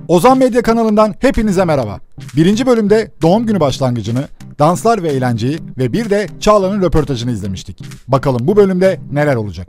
Ozan Medya kanalından hepinize merhaba. Birinci bölümde doğum günü başlangıcını, danslar ve eğlenceyi ve bir de Çağla'nın röportajını izlemiştik. Bakalım bu bölümde neler olacak?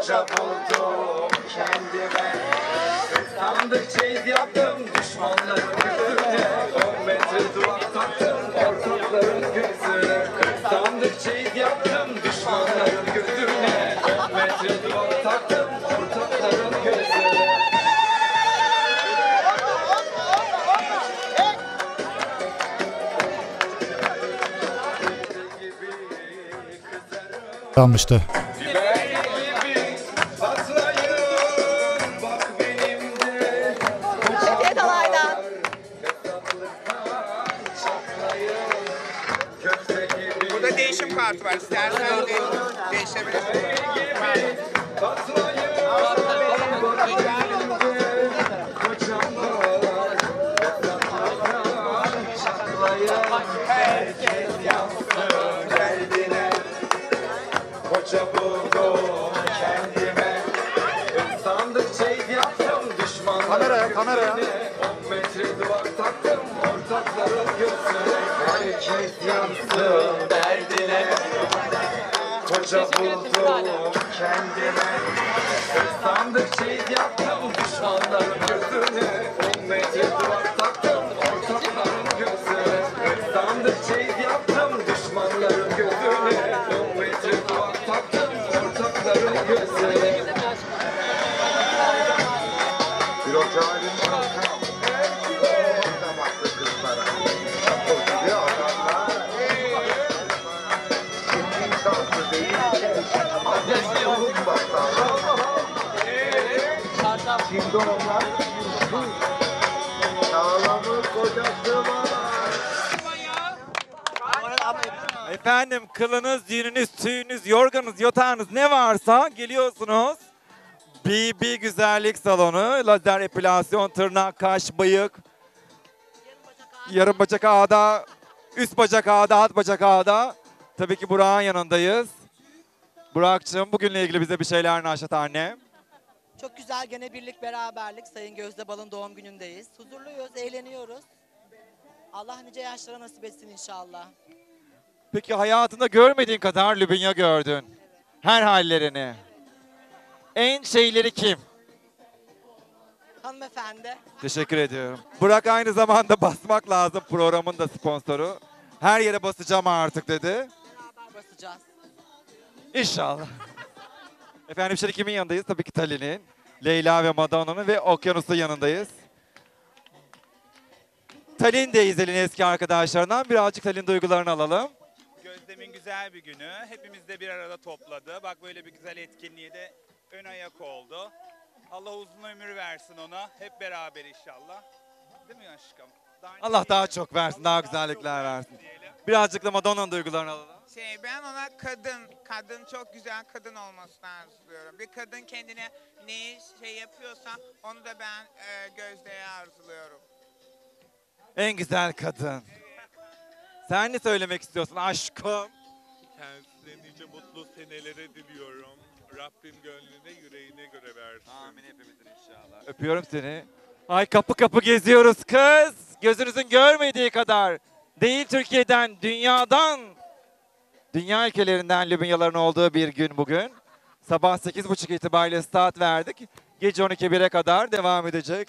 Koca buldum kendime. Sandık çeyiz yaptım düşmanların gözüne. 10 metre duvar taktım ortakların gözüne. Sandık çeyiz yaptım düşmanların gözüne. 10 metre duvar taktım ortakların gözüne. Almıştı. Burada değişim kartı var. İstersen değişebilirsin. Koca buldum kendime. Sandık çeyiz yaptım düşmanların Kameraya. 10 metre duvar taktım ortakların gözüne. Herkes yansın derdine. Koca buldum kendime. Sandık çeyiz yaptım düşmanların gözüne. 10 metre duvar taktım ortakların gözüne. Sandık çeyiz yaptım düşmanların gözüne. 10 metre duvar taktım ortakların gözüne. Bir ocağın şimdi onlar Çağla'nın kocası var. Efendim kılınız, düğününüz, tüyünüz, yorganınız, yatağınız ne varsa geliyorsunuz. BB Güzellik Salonu, lazer epilasyon, tırnak, kaş, bıyık. Yarım bacak ağda, üst bacak ağda, alt bacak ağda. Tabii ki Burak'ın yanındayız. Burak'cığım bugünle ilgili bize bir şeyler naşat anne. Çok güzel, gene birlik beraberlik. Sayın Gözde Bal'ın doğum günündeyiz. Huzurluyuz, eğleniyoruz. Allah nice yaşlara nasip etsin inşallah. Peki hayatında görmediğin kadar Lübnya gördün. Her hallerini. En şeyleri kim? Hanımefendi. Teşekkür ediyorum. Burak aynı zamanda basmak lazım, programın da sponsoru. Her yere basacağım artık dedi. Beraber basacağız. İnşallah. Efendim şimdi kimin yanındayız? Tabii ki Talin'in, Leyla ve Madonna'nın ve Okyanus'un yanındayız. Talin de İzel'in eski arkadaşlarından. Birazcık Talin duygularını alalım. Gözlem'in güzel bir günü. Hepimiz de bir arada topladı. Bak böyle bir güzel etkinliğe de ön ayak oldu. Allah uzun ömür versin ona. Hep beraber inşallah. Değil mi aşkım? Allah daha çok versin, daha güzellikler versin. Birazcık da Madonna'nın duygularını alalım. Ben ona kadın çok güzel kadın olmasını arzuluyorum. Bir kadın kendine neyi yapıyorsa onu da ben Gözde'ye arzuluyorum. En güzel kadın. Sen ne söylemek istiyorsun aşkım? Kendisine nice mutlu senelere diliyorum. Rabbim gönlüne yüreğine göre versin. Amin hepimizin inşallah. Öpüyorum seni. Ay kapı kapı geziyoruz kız. Gözünüzün görmediği kadar. Değil Türkiye'den, dünyadan. Dünya ülkelerinden Lübnyaların olduğu bir gün bugün. Sabah 8.30 itibariyle start verdik. Gece 12.1'e kadar devam edecek.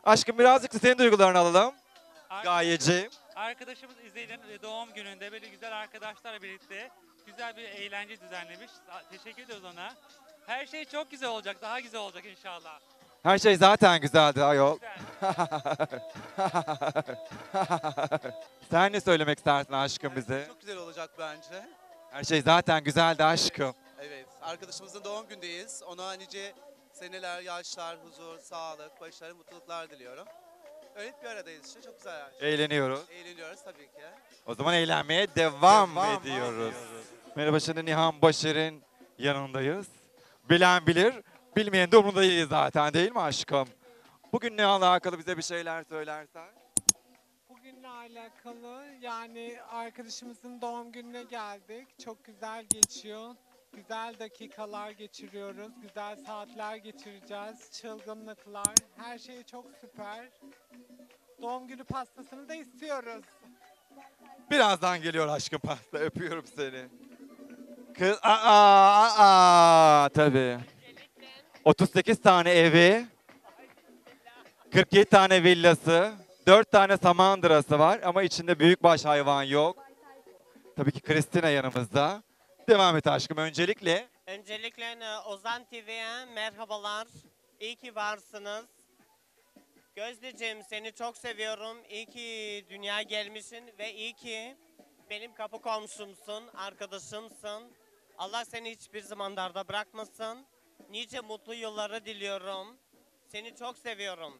Aşkım birazcık da senin duygularını alalım. Gayeci. Arkadaşımız İzel'in doğum gününde böyle güzel arkadaşlarla birlikte güzel bir eğlence düzenlemiş. Teşekkür ediyoruz ona. Her şey çok güzel olacak, daha güzel olacak inşallah. Her şey zaten güzeldi ayol. Sen ne söylemek istersin aşkım bize? Çok güzel olacak bence. Her şey zaten güzeldi aşkım. Evet, arkadaşımızın doğum gündeyiz. Ona nice seneler, yaşlar, huzur, sağlık, başarı, mutluluklar diliyorum. Öyle hep bir aradayız işte, çok güzel her şey. Eğleniyoruz. Eğleniyoruz tabii ki. O zaman eğlenmeye devam ediyoruz. Merhaba, şimdi Nihan Başer'in yanındayız. Bilen bilir, bilmeyen de umurunda değil zaten, değil mi aşkım? Bugünle alakalı bize bir şeyler söylersen. Bugünle alakalı yani arkadaşımızın doğum gününe geldik. Çok güzel geçiyor. Güzel dakikalar geçiriyoruz. Güzel saatler geçireceğiz. Çılgınlıklar. Her şey çok süper. Doğum günü pastasını da istiyoruz. Birazdan geliyor aşkım pasta, öpüyorum seni. Kız, tabii. 38 tane evi, 47 tane villası, 4 tane samandırası var ama içinde büyükbaş hayvan yok. Tabii ki Kristina yanımızda. Devam et aşkım öncelikle. Öncelikle Ozan TV'ye merhabalar. İyi ki varsınız. Gözdeciğim seni çok seviyorum. İyi ki dünyaya gelmişsin ve iyi ki benim kapı komşumsun, arkadaşımsın. Allah seni hiçbir zaman darda bırakmasın. Nice mutlu yılları diliyorum. Seni çok seviyorum.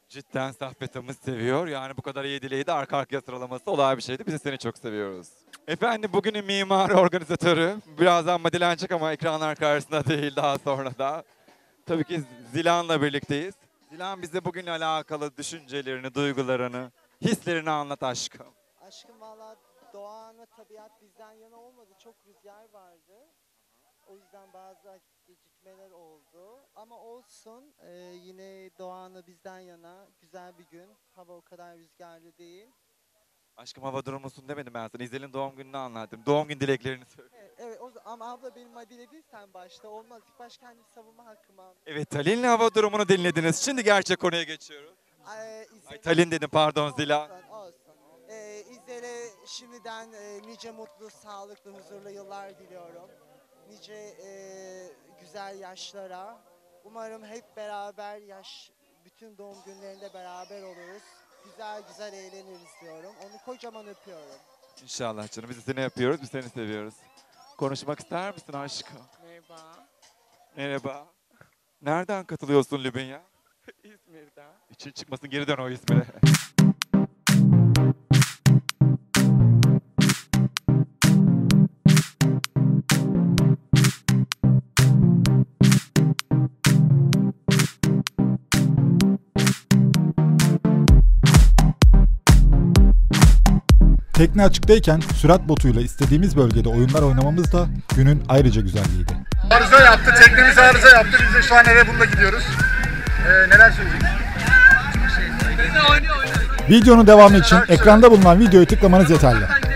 Cidden sohbetimiz seviyor. Yani bu kadar iyi dileği de arka arkaya sıralaması olay bir şeydi. Biz de seni çok seviyoruz. Efendim bugünün mimarı, organizatörü. Birazdan madilenecek ama ekranlar karşısında değil, daha sonra da. Tabii ki Zilan'la birlikteyiz. Zilan bize bugünle alakalı düşüncelerini, duygularını, hislerini anlat aşkım. Aşkım valla doğa ve tabiat bizden yana olmadı. Çok rüzgar vardı. O yüzden bazı gecikmeler oldu. Ama olsun yine doğanı bizden yana güzel bir gün. Hava o kadar rüzgarlı değil. Aşkım hava durumusun demedim ben sana. İzel'in doğum gününü anlattım. Doğum gün dileklerini söyle. Evet ama abla benim diledin sen başta. Olmaz ilk baş kendimi savunma hakkımı al. Evet, Talin'le hava durumunu dinlediniz. Şimdi gerçek konuya geçiyoruz. Ay Talin dedim, pardon Zilan. Olsun. İzlere şimdiden nice mutlu, sağlıklı, huzurlu yıllar diliyorum. Nice güzel yaşlara. Umarım hep beraber bütün doğum günlerinde beraber oluruz. Güzel güzel eğleniriz diyorum. Onu kocaman öpüyorum. İnşallah canım. Biz de seni yapıyoruz, biz seni seviyoruz. Konuşmak ister misin aşkım? Merhaba. Merhaba. Nereden katılıyorsun Lübnya? İzmir'den. İçin çıkmasın, geri dön o İzmir'e. Tekne açıktayken sürat botuyla istediğimiz bölgede oyunlar oynamamız da günün ayrıca güzelliğiydi. Arıza yaptı, teknemiz arıza yaptı. Biz de şu an eve bununla gidiyoruz. Neler söyleyeceksin? Oynuyor. Videonun devamı için ekranda bulunan videoyu tıklamanız yeterli.